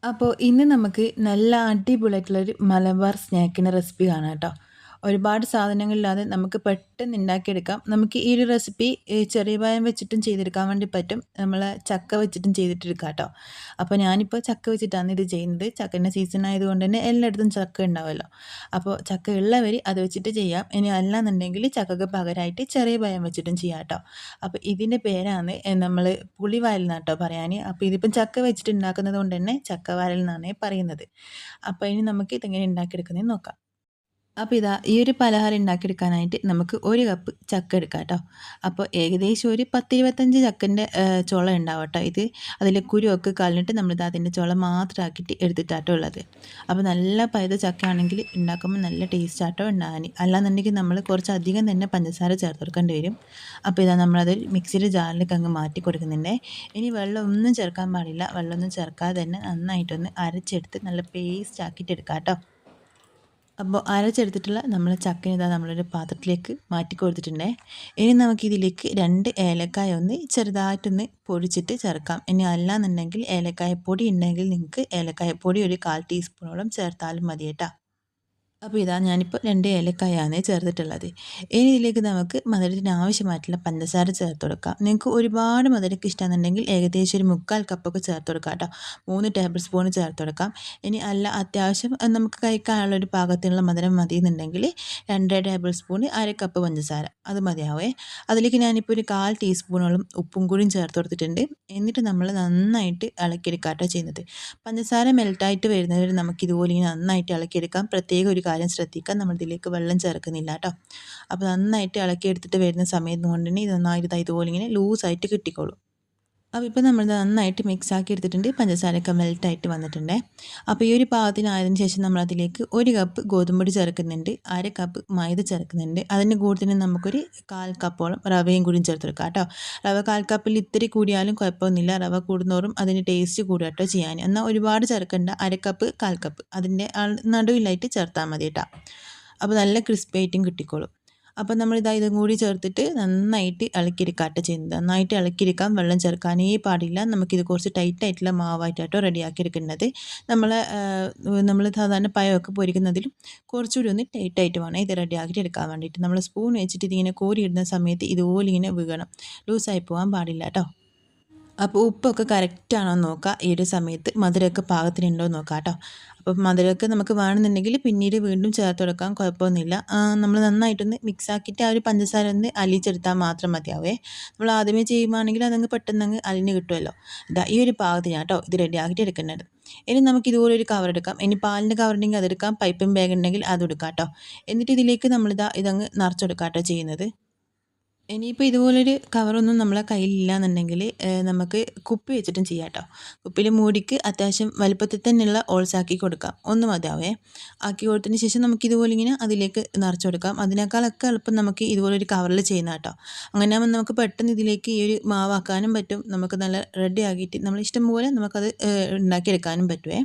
അപ്പോൾ ഇന്ന് നമുക്ക് നല്ല അടിപൊളിയായിട്ടുള്ളൊരു മലബാർ സ്നാക്കിൻ്റെ റെസിപ്പി കാണാം കേട്ടോ. ഒരുപാട് സാധനങ്ങളില്ലാതെ നമുക്ക് പെട്ടെന്ന് ഉണ്ടാക്കിയെടുക്കാം. നമുക്ക് ഈ ഒരു റെസിപ്പി ചെറിയ പഴം വെച്ചിട്ടും ചെയ്തെടുക്കാൻ വേണ്ടി പറ്റും. നമ്മൾ ചക്ക വെച്ചിട്ടും ചെയ്തിട്ടെടുക്കാം കേട്ടോ. അപ്പോൾ ഞാനിപ്പോൾ ചക്ക വെച്ചിട്ടാണ് ഇത് ചെയ്യുന്നത്. ചക്കേൻ്റെ സീസൺ ആയതുകൊണ്ട് തന്നെ എല്ലായിടത്തും ചക്ക ഉണ്ടാവുമല്ലോ. അപ്പോൾ ചക്ക ഉള്ളവർ അത് വെച്ചിട്ട് ചെയ്യാം. ഇനി അല്ലാന്നുണ്ടെങ്കിൽ ചക്കക്ക് പകരമായിട്ട് ചെറിയ പഴം വെച്ചിട്ടും ചെയ്യാം കേട്ടോ. അപ്പോൾ ഇതിൻ്റെ പേരാണ് നമ്മൾ പുളിവായൽ എന്നാണ് കേട്ടോ പറയാൻ. അപ്പോൾ ഇതിപ്പം ചക്ക വെച്ചിട്ട് ഉണ്ടാക്കുന്നത് കൊണ്ട് തന്നെ ചക്കവാരൽ എന്നാണ് പറയുന്നത്. അപ്പോൾ ഇനി നമുക്ക് ഇതെങ്ങനെ ഉണ്ടാക്കിയെടുക്കുന്നതെന്ന് നോക്കാം. അപ്പോൾ ഇതാ ഈ ഒരു പലഹാരം ഉണ്ടാക്കിയെടുക്കാനായിട്ട് നമുക്ക് 1 കപ്പ് ചക്ക എടുക്കാം കേട്ടോ. അപ്പോൾ ഏകദേശം ഒരു 10, 25 ചക്കൻ്റെ ചുള ഉണ്ടാവും കേട്ടോ ഇത്. അതിലെ കുരുവൊക്കെ കളഞ്ഞിട്ട് നമ്മളിത് അതിൻ്റെ ചുള മാത്രമാക്കിയിട്ട് എടുത്തിട്ടാട്ടോ ഉള്ളത്. അപ്പോൾ നല്ല പഴുത്ത ചക്ക ആണെങ്കിൽ ഉണ്ടാക്കുമ്പോൾ നല്ല ടേസ്റ്റ് ആട്ടോ ഉണ്ടാകാൻ. അല്ലാന്നുണ്ടെങ്കിൽ നമ്മൾ കുറച്ചധികം തന്നെ പഞ്ചസാര ചേർത്ത് കൊടുക്കേണ്ടി വരും. അപ്പോൾ ഇതാ നമ്മളത് മിക്സിയുടെ ജാറിലേക്ക് അങ്ങ് മാറ്റി കൊടുക്കുന്നുണ്ട്. ഇനി വെള്ളം ഒന്നും ചേർക്കാൻ പാടില്ല. വെള്ളമൊന്നും ചേർക്കാതെ തന്നെ നന്നായിട്ടൊന്ന് അരച്ചെടുത്ത് നല്ല പേസ്റ്റ് ആക്കിയിട്ട് എടുക്കാം കേട്ടോ. അപ്പോൾ അരച്ചെടുത്തിട്ടുള്ള നമ്മൾ ചക്കന് ഇതാ നമ്മളൊരു പാത്രത്തിലേക്ക് മാറ്റി കൊടുത്തിട്ടുണ്ടേ. ഇനി നമുക്കിതിലേക്ക് 2 ഏലക്കായ ഒന്ന് ചെറുതായിട്ടൊന്ന് പൊടിച്ചിട്ട് ചേർക്കാം. ഇനി അല്ലാന്നുണ്ടെങ്കിൽ ഏലക്കായ പൊടി ഉണ്ടെങ്കിൽ നിങ്ങൾക്ക് ഏലക്കായ പൊടി ഒരു 1/4 ടീസ്പൂണോളം ചേർത്താലും മതി കേട്ടോ. അപ്പോൾ ഇതാ ഞാനിപ്പോൾ 2 ഏലക്കായാണ് ചേർത്തിട്ടുള്ളത്. ഇനി ഇതിലേക്ക് നമുക്ക് മധുരത്തിന് ആവശ്യമായിട്ടുള്ള പഞ്ചസാര ചേർത്ത് കൊടുക്കാം. നിങ്ങൾക്ക് ഒരുപാട് മധുരമൊക്കെ ഇഷ്ടമാണെന്നുണ്ടെങ്കിൽ ഏകദേശം ഒരു 3/4 കപ്പൊക്കെ ചേർത്ത് കൊടുക്കാം കേട്ടോ. 3 ടേബിൾ സ്പൂൺ ചേർത്ത് കൊടുക്കാം. ഇനി അല്ല അത്യാവശ്യം നമുക്ക് കഴിക്കാനുള്ളൊരു പാകത്തിനുള്ള മധുരം മതി എന്നുണ്ടെങ്കിൽ 2 ടേബിൾ സ്പൂൺ 1/2 കപ്പ് പഞ്ചസാര അത് മതിയാവേ. അതിലേക്ക് ഞാനിപ്പോൾ ഒരു 1/4 ടീസ്പൂണോളം ഉപ്പും കൂടിയും ചേർത്ത് കൊടുത്തിട്ടുണ്ട്. എന്നിട്ട് നമ്മൾ നന്നായിട്ട് ഇളക്കിയെടുക്കാം കേട്ടോ ചെയ്യുന്നത്. പഞ്ചസാര മെൽട്ടായിട്ട് വരുന്നവരെ നമുക്ക് ഇതുപോലെ ഇങ്ങനെ നന്നായിട്ട് ഇളക്കിയെടുക്കാം. പ്രത്യേക ഒരു കാര്യം ശ്രദ്ധിക്കുക, നമ്മളിതിലേക്ക് വെള്ളം ചേർക്കുന്നില്ല കേട്ടോ. അപ്പോൾ നന്നായിട്ട് ഇളക്കിയെടുത്തിട്ട് വരുന്ന സമയത്ത് കൊണ്ട് തന്നെ ഇത് നന്നായിട്ട് ഇതുപോലെ ഇങ്ങനെ ലൂസായിട്ട് കിട്ടിക്കോളും. അപ്പോൾ ഇപ്പോൾ നമ്മൾ നന്നായിട്ട് മിക്സ് ആക്കി എടുത്തിട്ടുണ്ട്. പഞ്ചസാരയൊക്കെ മെൽട്ടായിട്ട് വന്നിട്ടുണ്ട്. അപ്പോൾ ഈ ഒരു പാകത്തിനായതിനു ശേഷം നമ്മൾ അതിലേക്ക് 1 കപ്പ് ഗോതമ്പൊടി ചേർക്കുന്നുണ്ട്, 1/2 കപ്പ് മൈദ ചേർക്കുന്നുണ്ട്. അതിൻ്റെ കൂടെ തന്നെ നമുക്കൊരു 1/4 കപ്പോളം റവയും കൂടി ചേർത്ത് കൊടുക്കാം കേട്ടോ. റവ 1/4 കപ്പിൽ ഇത്തിരി കൂടിയാലും കുഴപ്പമൊന്നുമില്ല. റവ കൂടുന്നോറും അതിന് ടേസ്റ്റ് കൂടുക കേട്ടോ ചെയ്യാൻ. എന്നാൽ ഒരുപാട് ചേർക്കേണ്ട. 1/2 കപ്പ് 1/4 കപ്പ് അതിൻ്റെ നടുവിലായിട്ട് ചേർത്താൽ മതി കേട്ടോ. അപ്പോൾ നല്ല ക്രിസ്പി ആയിട്ടും കിട്ടിക്കോളും. അപ്പോൾ നമ്മളിതാ ഇതും കൂടി ചേർത്തിട്ട് നന്നായിട്ട് ഇളക്കിയെടുക്കാട്ടോ ചെയ്യുന്നത്. നന്നായിട്ട് ഇളക്കിയെടുക്കാം, വെള്ളം ചേർക്കാനേ പാടില്ല. നമുക്കിത് കുറച്ച് ടൈറ്റായിട്ടുള്ള മാവായിട്ടാട്ടോ റെഡിയാക്കി എടുക്കേണ്ടത്. നമ്മൾ സാധാരണ പഴമൊക്കെ പൊരിക്കുന്നതിലും കുറച്ചുകൂടി ഒന്ന് ടൈറ്റായിട്ട് വേണം ഇത് റെഡിയാക്കിയിട്ട് എടുക്കാൻ വേണ്ടിയിട്ട്. നമ്മൾ സ്പൂൺ വെച്ചിട്ട് ഇതിങ്ങനെ കോരിയിടുന്ന സമയത്ത് ഇതുപോലെ ഇങ്ങനെ വീഴണം, ലൂസായി പോകാൻ പാടില്ല കേട്ടോ. അപ്പോൾ ഉപ്പൊക്കെ കറക്റ്റാണോ എന്ന് നോക്കുക. ഈ ഒരു സമയത്ത് മധുരമൊക്കെ പാകത്തിനുണ്ടോ എന്ന് നോക്കാം കേട്ടോ. അപ്പം മധുരമൊക്കെ നമുക്ക് വേണമെന്നുണ്ടെങ്കിൽ പിന്നീട് വീണ്ടും ചേർത്ത് കൊടുക്കാം, കുഴപ്പമൊന്നുമില്ല. നമ്മൾ നന്നായിട്ടൊന്ന് മിക്സ് ആക്കിയിട്ട് ആ ഒരു പഞ്ചസാര ഒന്ന് അലിയിച്ചെടുത്താൽ മാത്രം മതിയാവേ. നമ്മൾ ആദ്യമേ ചെയ്യുകയാണെങ്കിൽ അതങ്ങ് പെട്ടെന്ന് അലിഞ്ഞ് കിട്ടുമല്ലോ. ഇതാ ഈ ഒരു പാകത്തിനാണ് കേട്ടോ ഇത് റെഡി ആക്കിയിട്ട് എടുക്കേണ്ടത്. ഇനി നമുക്ക് ഇതുപോലെ ഒരു കവർ എടുക്കാം. ഇനി പാലിൻ്റെ കവർ ഉണ്ടെങ്കിൽ അതെടുക്കാം, പൈപ്പിംഗ് ബാഗ് ഉണ്ടെങ്കിൽ അതെടുക്കാം കേട്ടോ. എന്നിട്ട് ഇതിലേക്ക് ഇതങ്ങ് നിറച്ചെടുക്കാം കേട്ടോ ചെയ്യുന്നത്. ഇനിയിപ്പോൾ ഇതുപോലൊരു കവറൊന്നും നമ്മളെ കയ്യിലില്ല എന്നുണ്ടെങ്കിൽ നമുക്ക് കുപ്പി വെച്ചിട്ടും ചെയ്യാം കേട്ടോ. കുപ്പിയിൽ മൂടിക്ക് അത്യാവശ്യം വലുപ്പത്തിൽ തന്നെയുള്ള ഹോൾസ് ആക്കി കൊടുക്കാം, ഒന്ന് മതിയാവേ. ആക്കി കൊടുത്തതിന് ശേഷം നമുക്ക് ഇതുപോലെ ഇങ്ങനെ അതിലേക്ക് നിറച്ച് കൊടുക്കാം. അതിനേക്കാളൊക്കെ എളുപ്പം നമുക്ക് ഇതുപോലൊരു കവറിൽ ചെയ്യുന്ന കേട്ടോ. അങ്ങനെ ആകുമ്പോൾ നമുക്ക് പെട്ടെന്ന് ഇതിലേക്ക് ഈ ഒരു മാവാക്കാനും പറ്റും. നമുക്ക് നല്ല റെഡി ആക്കിയിട്ട് നമ്മൾ ഇഷ്ടം പോലെ നമുക്കത് ഉണ്ടാക്കിയെടുക്കാനും പറ്റുമേ.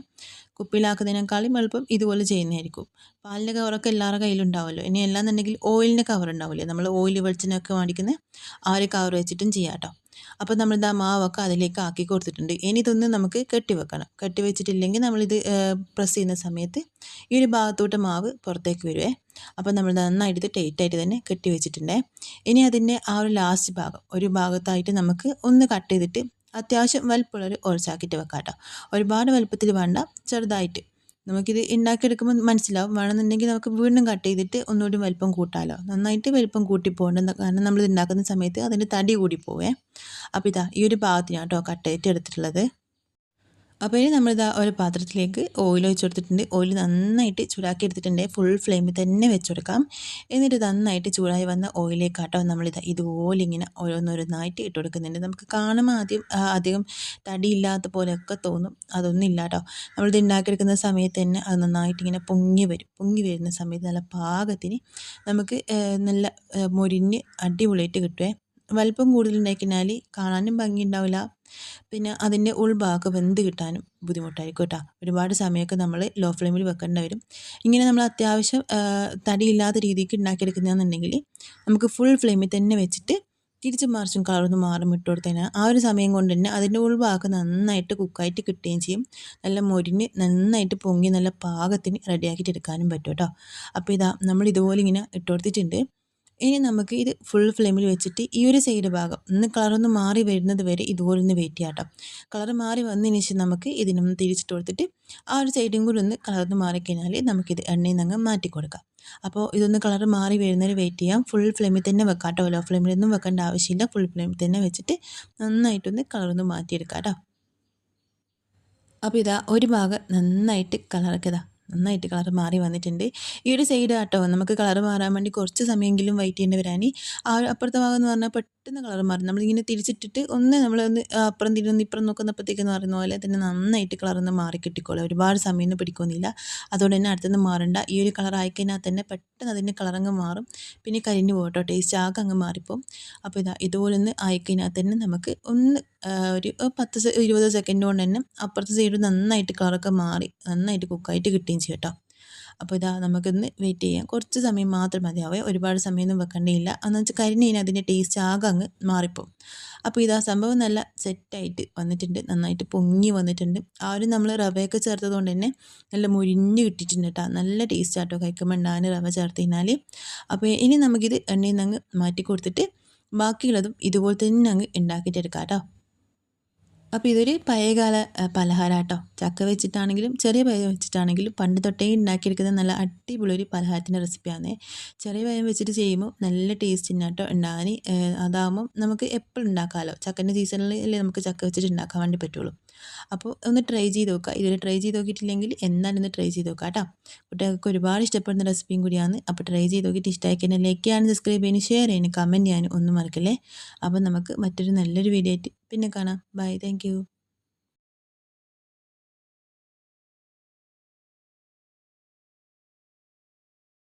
കുപ്പിയിലാക്കുന്നതിനേക്കാളും എളുപ്പം ഇതുപോലെ ചെയ്യുന്നതായിരിക്കും. പാലിൻ്റെ കവറൊക്കെ എല്ലാവരുടെ കയ്യിലുണ്ടാവുമല്ലോ. ഇനി അല്ലാന്നുണ്ടെങ്കിൽ ഓയിലിൻ്റെ കവർ ഉണ്ടാവില്ലേ, നമ്മൾ ഓയിൽ വെളിച്ചെണ്ണയൊക്കെ മേടിക്കുന്നത്, ആ ഒരു കവർ വെച്ചിട്ടും ചെയ്യാം കേട്ടോ. അപ്പോൾ നമ്മളിത് ആ മാവൊക്കെ അതിലേക്ക് ആക്കി കൊടുത്തിട്ടുണ്ട്. ഇനി ഇതൊന്ന് നമുക്ക് കെട്ടി വെക്കണം. കെട്ടി വെച്ചിട്ടില്ലെങ്കിൽ നമ്മളിത് പ്രസ് ചെയ്യുന്ന സമയത്ത് ഈ ഒരു ഭാഗത്തോട്ട് മാവ് പുറത്തേക്ക് വരുവേ. അപ്പോൾ നമ്മൾ നന്നായിട്ട് ടൈറ്റായിട്ട് തന്നെ കെട്ടി വെച്ചിട്ടുണ്ട്. ഇനി അതിൻ്റെ ആ ഒരു ലാസ്റ്റ് ഭാഗം ഒരു ഭാഗത്തായിട്ട് നമുക്ക് ഒന്ന് കട്ട് ചെയ്തിട്ട് അത്യാവശ്യം വലുപ്പമുള്ളൊരു ഹോൾസാക്കിയിട്ട് വെക്കാം കേട്ടോ. ഒരുപാട് വലുപ്പത്തിൽ വേണ്ട, ചെറുതായിട്ട്. നമുക്കിത് ഉണ്ടാക്കിയെടുക്കുമ്പോൾ മനസ്സിലാവും. വേണമെന്നുണ്ടെങ്കിൽ നമുക്ക് വീണ്ടും കട്ട് ചെയ്തിട്ട് ഒന്നുകൂടി വലിപ്പം കൂട്ടാമല്ലോ. നന്നായിട്ട് വലിപ്പം കൂട്ടി പോകേണ്ട, കാരണം നമ്മളിത് ഉണ്ടാക്കുന്ന സമയത്ത് അതിൻ്റെ തടി കൂടി പോവേ. അപ്പോൾ ഇതാ ഈ ഒരു ഭാഗത്തിനാണ് കേട്ടോ കട്ട് ചെയ്തിട്ട് എടുത്തിട്ടുള്ളത്. അപ്പോൾ ഇനി നമ്മളിതാ ഒരു പാത്രത്തിലേക്ക് ഓയിൽ ഒഴിച്ച് കൊടുത്തിട്ടുണ്ട്. ഓയിൽ നന്നായിട്ട് ചൂടാക്കി എടുത്തിട്ടുണ്ട്. ഫുൾ ഫ്ലെയിമിൽ തന്നെ വെച്ച് കൊടുക്കാം. എന്നിട്ട് നന്നായിട്ട് ചൂടായി വന്ന ഓയിലേക്കാട്ടോ നമ്മളിതാ ഇതുപോലെ ഇങ്ങനെ ഓരോന്നോരോന്നായിട്ട് ഇട്ട് കൊടുക്കുന്നുണ്ട്. നമുക്ക് കാണുമ്പോൾ അധികം തടിയില്ലാത്ത പോലെയൊക്കെ തോന്നും, അതൊന്നും ഇല്ല കേട്ടോ. നമ്മളിത് ഉണ്ടാക്കിയെടുക്കുന്ന സമയത്ത് തന്നെ അത് നന്നായിട്ട് ഇങ്ങനെ പൊങ്ങി വരും. പൊങ്ങി വരുന്ന സമയത്ത് നല്ല പാകത്തിന് നമുക്ക് നല്ല മൊരിഞ്ഞ് അടിപൊളിയായിട്ട് കിട്ടുമേ. വലിപ്പം കൂടുതലുണ്ടായി കഴിഞ്ഞാൽ കാണാനും ഭംഗി ഉണ്ടാവില്ല, പിന്നെ അതിൻ്റെ ഉൾഭാഗം വെന്ത് കിട്ടാനും ബുദ്ധിമുട്ടായിരിക്കും കേട്ടോ. ഒരുപാട് സമയമൊക്കെ നമ്മൾ ലോ ഫ്ലെയിമിൽ വെക്കേണ്ടി വരും. ഇങ്ങനെ നമ്മൾ അത്യാവശ്യം തടിയില്ലാത്ത രീതിക്ക് ഉണ്ടാക്കിയെടുക്കുന്നതെന്നുണ്ടെങ്കിൽ നമുക്ക് ഫുൾ ഫ്ലെയിമിൽ തന്നെ വെച്ചിട്ട് തിരിച്ചും മറിച്ചും കളറൊന്ന് മാറും ഇട്ട് കൊടുത്തു കഴിഞ്ഞാൽ ആ ഒരു സമയം കൊണ്ട് തന്നെ അതിൻ്റെ ഉൾഭാഗം നന്നായിട്ട് കുക്കായിട്ട് കിട്ടുകയും ചെയ്യും. നല്ല മൊരിഞ്ഞ് നന്നായിട്ട് പൊങ്ങി നല്ല പാകത്തിന് റെഡിയാക്കിയിട്ട് എടുക്കാനും പറ്റും കേട്ടോ. അപ്പോൾ ഇതാ നമ്മൾ ഇതുപോലെ ഇങ്ങനെ ഇട്ട് കൊടുത്തിട്ടുണ്ട്. ഇനി നമുക്ക് ഇത് ഫുൾ ഫ്ലെയിമിൽ വെച്ചിട്ട് ഈ ഒരു സൈഡ് ഭാഗം ഒന്ന് കളറൊന്ന് മാറി വരുന്നത് വരെ ഇതുപോലെ ഒന്ന് വെയിറ്റ് ചെയ്യാം കേട്ടോ. കളർ മാറി വന്നതിന് ശേഷം നമുക്ക് ഇതിനൊന്ന് തിരിച്ചിട്ട് കൊടുത്തിട്ട് ആ ഒരു സൈഡും കൂടി ഒന്ന് കളർന്ന് മാറിക്കഴിഞ്ഞാൽ നമുക്കിത് എണ്ണയിൽ നിന്ന് അങ്ങ് മാറ്റി കൊടുക്കാം. അപ്പോൾ ഇതൊന്ന് കളർ മാറി വരുന്നവരെ വെയിറ്റ് ചെയ്യാം. ഫുൾ ഫ്ലെയിമിൽ തന്നെ വെക്കാം കേട്ടോ. ലോ ഫ്ലെയിമിലൊന്നും വെക്കേണ്ട ആവശ്യമില്ല. ഫുൾ ഫ്ലെയിമിൽ തന്നെ വെച്ചിട്ട് നന്നായിട്ടൊന്ന് കളറൊന്ന് മാറ്റിയെടുക്കാം കേട്ടോ. അപ്പോൾ ഇതാ ഒരു ഭാഗം നന്നായിട്ട് കളറൊക്കെ ഇതാ നന്നായിട്ട് കളർ മാറി വന്നിട്ടുണ്ട്. ഈ ഒരു സൈഡ് കേട്ടോ നമുക്ക് കളർ മാറാൻ വേണ്ടി കുറച്ച് സമയമെങ്കിലും വെയിറ്റ് ചെയ്യേണ്ടി വരാൻ. ആ ഒരു അപ്പുറത്തെ ഭാഗം എന്ന് പറഞ്ഞാൽ പെട്ടെന്ന് കളർ മാറും. നമ്മളിങ്ങനെ തിരിച്ചിട്ടിട്ട് നമ്മളൊന്ന് അപ്പുറം തിരിഞ്ഞൊന്ന് ഇപ്പുറം നോക്കുന്നപ്പോഴത്തേക്കെന്ന് പറയുന്ന പോലെ തന്നെ നന്നായിട്ട് കളറൊന്ന് മാറി കിട്ടിക്കോളും. ഒരുപാട് സമയമൊന്നും പിടിക്കൊന്നുമില്ല. അതുകൊണ്ട് തന്നെ അടുത്തൊന്നും മാറണ്ട. ഈ ഒരു കളർ ആയിക്കഴിഞ്ഞാൽ തന്നെ പെട്ടെന്ന് അതിൻ്റെ കളറങ്ങ് മാറും. പിന്നെ കരിഞ്ഞു പോകട്ടോ, ടേസ്റ്റ് ആകെ അങ്ങ് മാറിപ്പോവും. അപ്പോൾ ഇതാ ഇതുപോലൊന്ന് ആയിക്കഴിഞ്ഞാൽ തന്നെ നമുക്ക് ഒന്ന് ഒരു 10-20 സെക്കൻഡ് കൊണ്ട് തന്നെ അപ്പുറത്തെ സൈഡ് നന്നായിട്ട് കളറൊക്കെ മാറി നന്നായിട്ട് കുക്കായിട്ട് കിട്ടുകയും ചെയ്യും കേട്ടോ. അപ്പോൾ ഇതാ നമുക്കൊന്ന് വെയിറ്റ് ചെയ്യാം. കുറച്ച് സമയം മാത്രം മതിയാവേ, ഒരുപാട് സമയമൊന്നും വെക്കേണ്ടിയില്ല. എന്ന് വെച്ചാൽ കരിഞ്ഞ് കഴിഞ്ഞാൽ അതിൻ്റെ ടേസ്റ്റ് ആകെ അങ്ങ് മാറിപ്പോവും. അപ്പോൾ ഇതാ സംഭവം നല്ല സെറ്റായിട്ട് വന്നിട്ടുണ്ട്, നന്നായിട്ട് പൊങ്ങി വന്നിട്ടുണ്ട്. ആ ഒരു നമ്മൾ റവയൊക്കെ ചേർത്തത് കൊണ്ട് തന്നെ നല്ല മുരിഞ്ഞ് കിട്ടിയിട്ടുണ്ട് കേട്ടോ. നല്ല ടേസ്റ്റ് ആട്ടോ കഴിക്കുമ്പോൾ ഉണ്ടാകുന്ന റവ ചേർത്ത് കഴിഞ്ഞാൽ. അപ്പോൾ ഇനി നമുക്കിത് എണ്ണയിൽ നിന്ന് അങ്ങ് മാറ്റി കൊടുത്തിട്ട് ബാക്കിയുള്ളതും ഇതുപോലെ തന്നെ അങ്ങ് ഉണ്ടാക്കിയിട്ടെടുക്കാം കേട്ടോ. അപ്പോൾ ഇതൊരു പഴയകാല പലഹാരം കേട്ടോ. ചക്ക വെച്ചിട്ടാണെങ്കിലും ചെറിയ പഴം വെച്ചിട്ടാണെങ്കിലും പണ്ട് തൊട്ടേ ഉണ്ടാക്കിയെടുക്കുന്ന നല്ല അടിപൊളി ഒരു പലഹാരത്തിൻ്റെ റെസിപ്പിയാണ്. ചെറിയ പഴം വെച്ചിട്ട് ചെയ്യുമ്പോൾ നല്ല ടേസ്റ്റ് തന്നെ കേട്ടോ ഉണ്ടാകാൻ. അതാകുമ്പം നമുക്ക് എപ്പോഴും ഉണ്ടാക്കാമല്ലോ. ചക്കൻ്റെ സീസണിൽ അല്ലേ നമുക്ക് ചക്ക വെച്ചിട്ട് ഉണ്ടാക്കാൻ വേണ്ടി പറ്റുള്ളൂ. അപ്പോൾ ഒന്ന് ട്രൈ ചെയ്ത് നോക്കുക. ഇതുവരെ ട്രൈ ചെയ്ത് നോക്കിയിട്ടില്ലെങ്കിൽ എന്നാലും ഒന്ന് ട്രൈ ചെയ്ത് നോക്കുക കേട്ടോ. കുട്ടികൾക്ക് ഒരുപാട് ഇഷ്ടപ്പെടുന്ന റെസിപ്പിയും കൂടിയാണ്. അപ്പോൾ ട്രൈ ചെയ്ത് നോക്കിയിട്ട് ഇഷ്ടമായി കഴിഞ്ഞാൽ ലൈക്ക് ചെയ്യാനും സബ്സ്ക്രൈബ് ചെയ്യാനും ഷെയർ ചെയ്യാനും കമൻറ്റ് ചെയ്യാനും ഒന്നും മറക്കല്ലേ. അപ്പോൾ നമുക്ക് മറ്റൊരു നല്ലൊരു വീഡിയോ ആയിട്ട് പിന്നെ കാണാം. Bye, thank U.